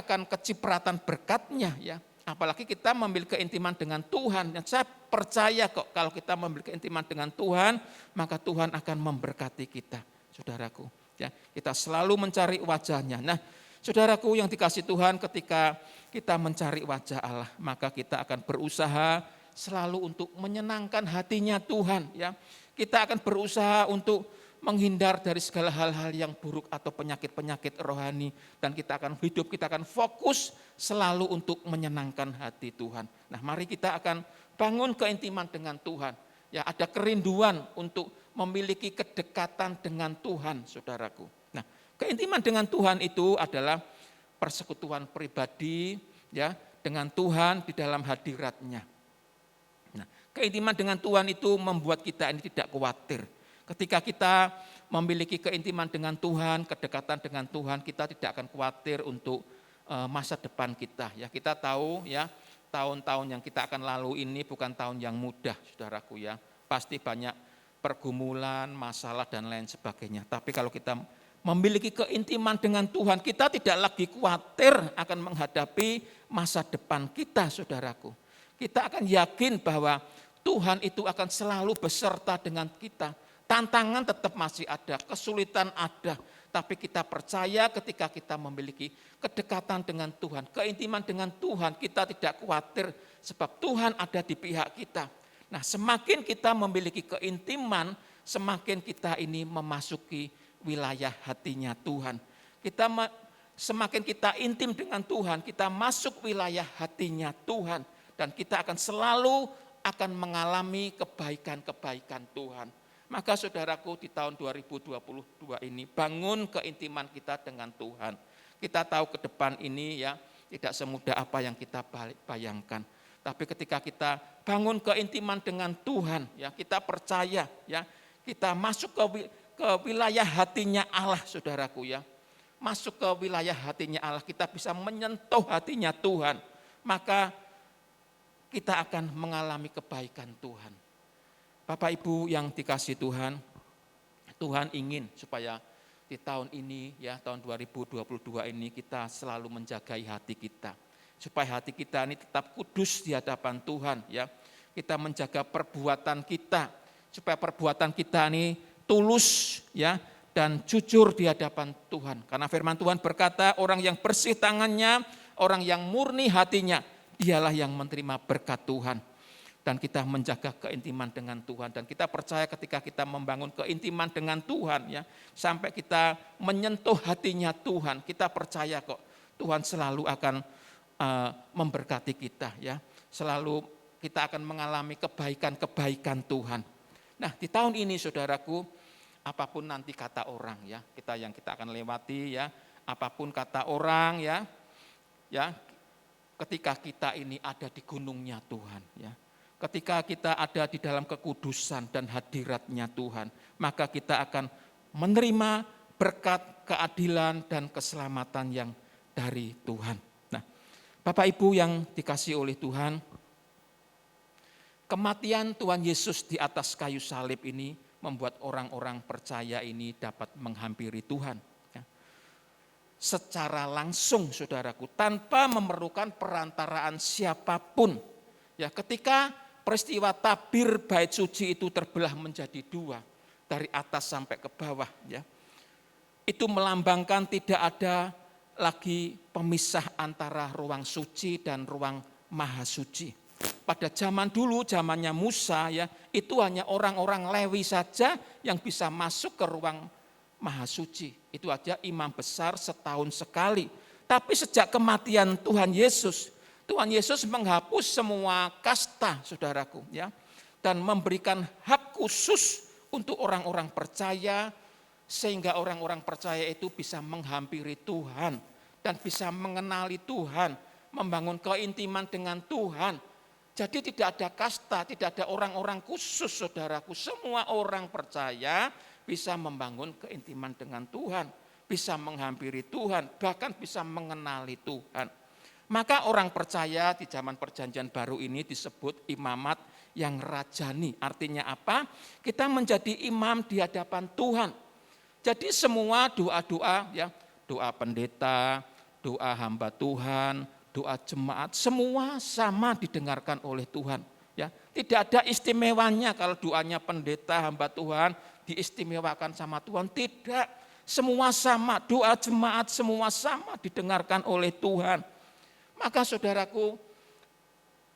akan kecipratan berkatnya, ya. Apalagi kita memiliki keintiman dengan Tuhan. Dan saya percaya kok kalau kita memiliki keintiman dengan Tuhan, maka Tuhan akan memberkati kita, saudaraku. Ya, kita selalu mencari wajahnya. Nah, saudaraku yang dikasihi Tuhan, ketika kita mencari wajah Allah, maka kita akan berusaha selalu untuk menyenangkan hatinya Tuhan, ya. Kita akan berusaha untuk menghindar dari segala hal-hal yang buruk atau penyakit-penyakit rohani. Dan kita akan fokus selalu untuk menyenangkan hati Tuhan. Nah, mari kita akan bangun keintiman dengan Tuhan. Ya, ada kerinduan untuk memiliki kedekatan dengan Tuhan, saudaraku. Nah, keintiman dengan Tuhan itu adalah persekutuan pribadi ya dengan Tuhan di dalam hadirat-Nya. Nah, keintiman dengan Tuhan itu membuat kita ini tidak khawatir. Ketika kita memiliki keintiman dengan Tuhan, kedekatan dengan Tuhan, kita tidak akan khawatir untuk masa depan kita. Ya, kita tahu ya, tahun-tahun yang kita akan lalui ini bukan tahun yang mudah, saudaraku ya. Pasti banyak pergumulan, masalah dan lain sebagainya. Tapi kalau kita memiliki keintiman dengan Tuhan, kita tidak lagi khawatir akan menghadapi masa depan kita, saudaraku. Kita akan yakin bahwa Tuhan itu akan selalu beserta dengan kita. Tantangan tetap masih ada, kesulitan ada, tapi kita percaya ketika kita memiliki kedekatan dengan Tuhan, keintiman dengan Tuhan, kita tidak khawatir sebab Tuhan ada di pihak kita. Nah, semakin kita memiliki keintiman, semakin kita ini memasuki wilayah hatinya Tuhan. Semakin kita intim dengan Tuhan, kita masuk wilayah hatinya Tuhan, dan kita akan selalu mengalami kebaikan-kebaikan Tuhan. Maka saudaraku, di tahun 2022 ini bangun keintiman kita dengan Tuhan. Kita tahu ke depan ini ya tidak semudah apa yang kita bayangkan. Tapi ketika kita bangun keintiman dengan Tuhan, ya kita percaya ya kita masuk ke wilayah hatinya Allah, saudaraku ya. Masuk ke wilayah hatinya Allah, kita bisa menyentuh hatinya Tuhan. Maka kita akan mengalami kebaikan Tuhan. Bapak Ibu yang dikasihi Tuhan, Tuhan ingin supaya di tahun ini ya tahun 2022 ini kita selalu menjagai hati kita. Supaya hati kita ini tetap kudus di hadapan Tuhan ya. Kita menjaga perbuatan kita supaya perbuatan kita ini tulus ya dan jujur di hadapan Tuhan. Karena firman Tuhan berkata, orang yang bersih tangannya, orang yang murni hatinya, dialah yang menerima berkat Tuhan. Dan kita menjaga keintiman dengan Tuhan, dan kita percaya ketika kita membangun keintiman dengan Tuhan ya, sampai kita menyentuh hatinya Tuhan, kita percaya kok Tuhan selalu akan memberkati kita ya. Selalu kita akan mengalami kebaikan-kebaikan Tuhan. Nah, di tahun ini saudaraku, apapun nanti kata orang ya, kita akan lewati ya, apapun kata orang ya, ketika kita ini ada di gunungnya Tuhan ya. Ketika kita ada di dalam kekudusan dan hadiratnya Tuhan, maka kita akan menerima berkat, keadilan, dan keselamatan yang dari Tuhan. Nah, Bapak Ibu yang dikasihi oleh Tuhan, kematian Tuhan Yesus di atas kayu salib ini membuat orang-orang percaya ini dapat menghampiri Tuhan. Secara langsung, saudaraku, tanpa memerlukan perantaraan siapapun. Ya, ketika peristiwa tabir bait suci itu terbelah menjadi dua dari atas sampai ke bawah ya. Itu melambangkan tidak ada lagi pemisah antara ruang suci dan ruang maha suci. Pada zaman dulu, zamannya Musa ya, itu hanya orang-orang Lewi saja yang bisa masuk ke ruang maha suci. Itu aja imam besar setahun sekali. Tapi sejak kematian Tuhan Yesus menghapus semua kasta, saudaraku, ya, dan memberikan hak khusus untuk orang-orang percaya, sehingga orang-orang percaya itu bisa menghampiri Tuhan dan bisa mengenali Tuhan, membangun keintiman dengan Tuhan. Jadi tidak ada kasta, tidak ada orang-orang khusus, saudaraku. Semua orang percaya bisa membangun keintiman dengan Tuhan, bisa menghampiri Tuhan, bahkan bisa mengenali Tuhan. Maka orang percaya di zaman perjanjian baru ini disebut imamat yang rajani. Artinya apa? Kita menjadi imam di hadapan Tuhan. Jadi semua doa-doa ya, doa pendeta, doa hamba Tuhan, doa jemaat, semua sama didengarkan oleh Tuhan. Ya, tidak ada istimewanya kalau doanya pendeta hamba Tuhan diistimewakan sama Tuhan. Tidak, semua sama, doa jemaat semua sama didengarkan oleh Tuhan. Maka saudaraku,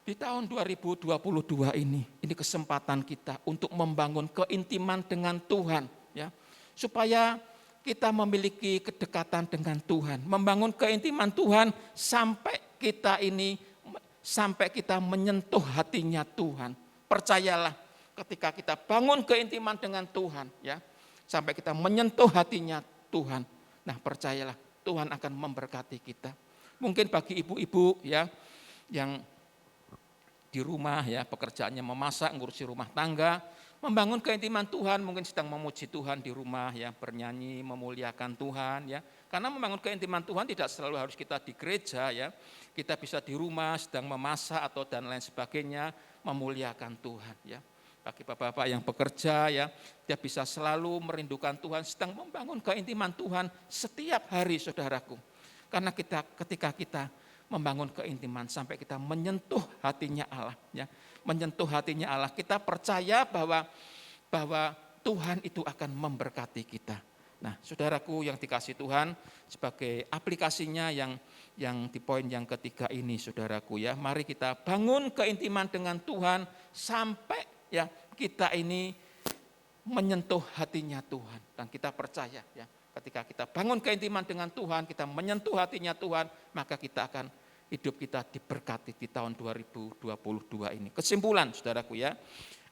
Di tahun 2022 ini kesempatan kita untuk membangun keintiman dengan Tuhan, ya, supaya kita memiliki kedekatan dengan Tuhan, membangun keintiman Tuhan sampai kita menyentuh hatinya Tuhan. Percayalah, ketika kita bangun keintiman dengan Tuhan, ya, sampai kita menyentuh hatinya Tuhan, nah percayalah Tuhan akan memberkati kita. Mungkin bagi ibu-ibu, ya, yang di rumah, ya, pekerjaannya memasak, ngurusi rumah tangga, membangun keintiman Tuhan, mungkin sedang memuji Tuhan di rumah, ya, bernyanyi, memuliakan Tuhan, ya. Karena membangun keintiman Tuhan tidak selalu harus kita di gereja, ya. Kita bisa di rumah sedang memasak atau dan lain sebagainya, memuliakan Tuhan, ya. Bagi bapak-bapak yang bekerja, ya, dia bisa selalu merindukan Tuhan, sedang membangun keintiman Tuhan setiap hari, saudaraku. Karena ketika kita membangun keintiman sampai kita menyentuh hatinya Allah, ya, menyentuh hatinya Allah, kita percaya bahwa Tuhan itu akan memberkati kita. Nah, saudaraku yang dikasih Tuhan, sebagai aplikasinya yang di poin yang ketiga ini, saudaraku, ya, mari kita bangun keintiman dengan Tuhan sampai, ya, kita ini menyentuh hatinya Tuhan, dan kita percaya, ya, ketika kita bangun keintiman dengan Tuhan, kita menyentuh hatinya Tuhan, maka kita akan hidup kita diberkati di tahun 2022 ini. Kesimpulan, saudaraku, ya,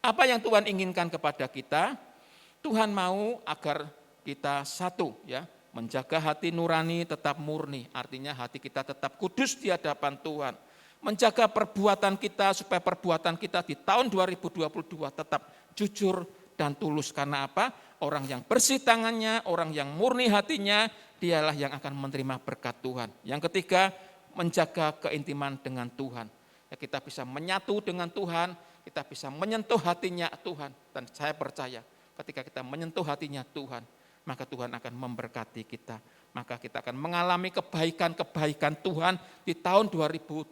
apa yang Tuhan inginkan kepada kita? Tuhan mau agar kita satu, ya, menjaga hati nurani tetap murni, artinya hati kita tetap kudus di hadapan Tuhan. Menjaga perbuatan kita supaya perbuatan kita di tahun 2022 tetap jujur dan tulus. Karena apa? Orang yang bersih tangannya, orang yang murni hatinya, dialah yang akan menerima berkat Tuhan. Yang ketiga, menjaga keintiman dengan Tuhan. Ya, kita bisa menyatu dengan Tuhan, kita bisa menyentuh hatinya Tuhan. Dan saya percaya ketika kita menyentuh hatinya Tuhan, maka Tuhan akan memberkati kita. Maka kita akan mengalami kebaikan-kebaikan Tuhan di tahun 2022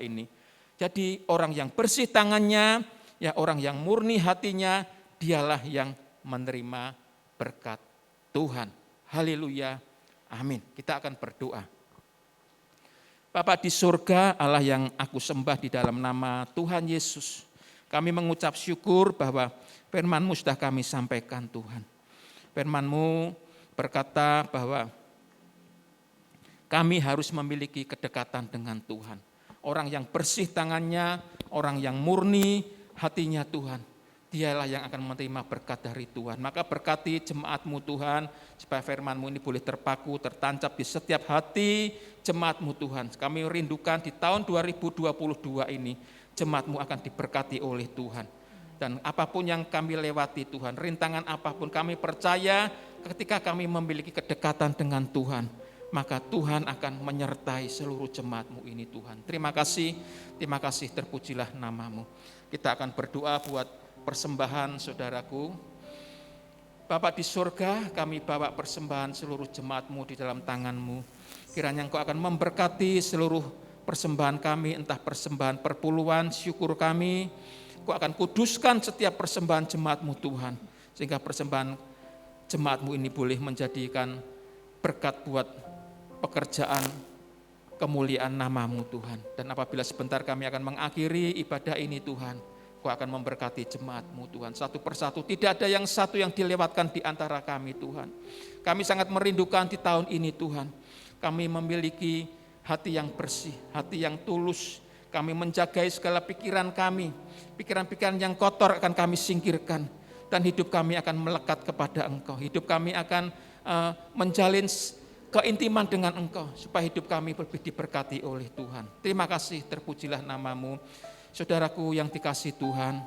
ini. Jadi orang yang bersih tangannya, ya, orang yang murni hatinya, dialah yang menerima berkat Tuhan. Haleluya, amin. Kita akan berdoa. Bapa di surga, Allah yang aku sembah di dalam nama Tuhan Yesus, kami mengucap syukur bahwa firman-Mu sudah kami sampaikan, Tuhan. Firman-Mu berkata bahwa kami harus memiliki kedekatan dengan Tuhan. Orang yang bersih tangannya, orang yang murni hatinya Tuhan, dialah yang akan menerima berkat dari Tuhan. Maka berkati jemaat-Mu Tuhan, supaya firman-Mu ini boleh terpaku, tertancap di setiap hati jemaat-Mu Tuhan. Kami rindukan di tahun 2022 ini, jemaat-Mu akan diberkati oleh Tuhan. Dan apapun yang kami lewati Tuhan, rintangan apapun, kami percaya ketika kami memiliki kedekatan dengan Tuhan, maka Tuhan akan menyertai seluruh jemaat-Mu ini Tuhan. Terima kasih, terpujilah nama-Mu. Kita akan berdoa buat persembahan saudaraku. Bapa di surga, kami bawa persembahan seluruh jemaat-Mu di dalam tangan-Mu. Kiranya Engkau akan memberkati seluruh persembahan kami, entah persembahan perpuluhan, syukur kami. Engkau akan kuduskan setiap persembahan jemaat-Mu Tuhan, sehingga persembahan jemaat-Mu ini boleh menjadikan berkat buat pekerjaan kemuliaan nama-Mu Tuhan. Dan apabila sebentar kami akan mengakhiri ibadah ini Tuhan, Kau akan memberkati jemaat-Mu Tuhan. Satu persatu, tidak ada yang satu yang dilewatkan di antara kami Tuhan. Kami sangat merindukan di tahun ini Tuhan. Kami memiliki hati yang bersih, hati yang tulus. Kami menjagai segala pikiran kami. Pikiran-pikiran yang kotor akan kami singkirkan. Dan hidup kami akan melekat kepada Engkau. Hidup kami akan menjalin keintiman dengan Engkau. Supaya hidup kami lebih diberkati oleh Tuhan. Terima kasih, terpujilah nama-Mu. Saudaraku yang dikasih Tuhan,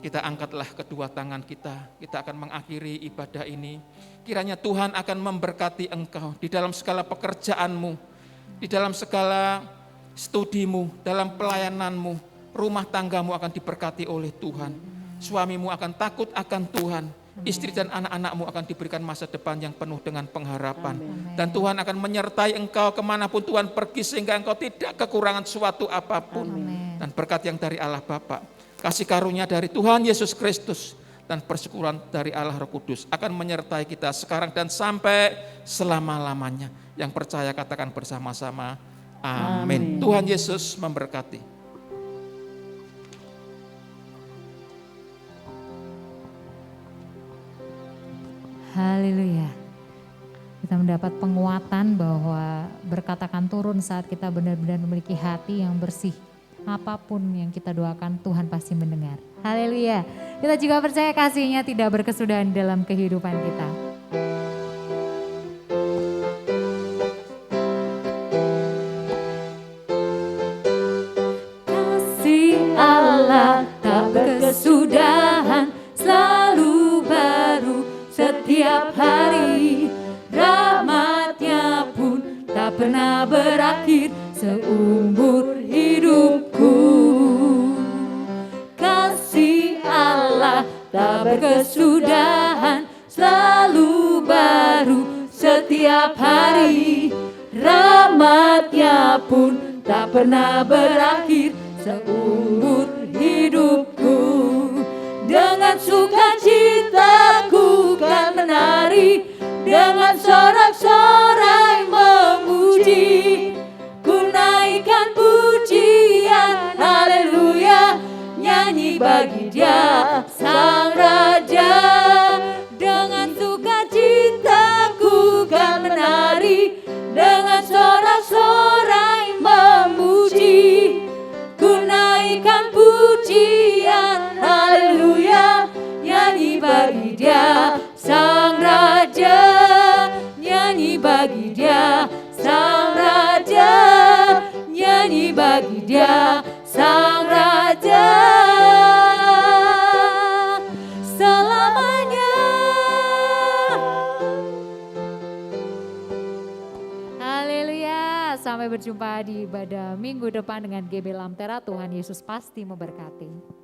kita angkatlah kedua tangan kita akan mengakhiri ibadah ini. Kiranya Tuhan akan memberkati engkau di dalam segala pekerjaanmu, di dalam segala studimu, dalam pelayananmu, rumah tanggamu akan diberkati oleh Tuhan. Suamimu akan takut akan Tuhan, istri dan anak-anakmu akan diberikan masa depan yang penuh dengan pengharapan. Dan Tuhan akan menyertai engkau kemanapun Tuhan pergi, sehingga engkau tidak kekurangan suatu apapun. Dan berkat yang dari Allah Bapa, kasih karunia dari Tuhan Yesus Kristus, dan persekutuan dari Allah Roh Kudus akan menyertai kita sekarang dan sampai selama-lamanya. Yang percaya katakan bersama-sama, amin. Tuhan Yesus memberkati. Haleluya. Kita mendapat penguatan bahwa berkat akan turun saat kita benar-benar memiliki hati yang bersih. Apapun yang kita doakan Tuhan pasti mendengar. Haleluya. Kita juga percaya kasih-Nya tidak berkesudahan dalam kehidupan kita. Kasih Allah tak berkesudahan, selalu baru setiap hari. Rahmat-Nya pun tak pernah berakhir seumur hidupku. Kasih Allah tak berkesudahan, selalu baru setiap hari. Rahmat-Nya pun tak pernah berakhir seumur hidupku. Dengan sukacita ku kan menari, dengan sorak-sorai memuji. Ku naikkan pujian, haleluya, nyanyi bagi Dia Sang Raja. Dengan sukacita ku kan menari, dengan sorak-sorai memuji. Ku naikkan pujian, haleluya, nyanyi bagi Dia Sang Raja. Nyanyi bagi Dia Sang Raja, nyanyi bagi Dia Sang Raja. Selamanya. Haleluya. Sampai berjumpa di ibadah minggu depan dengan GB Lamtera. Tuhan Yesus pasti memberkati.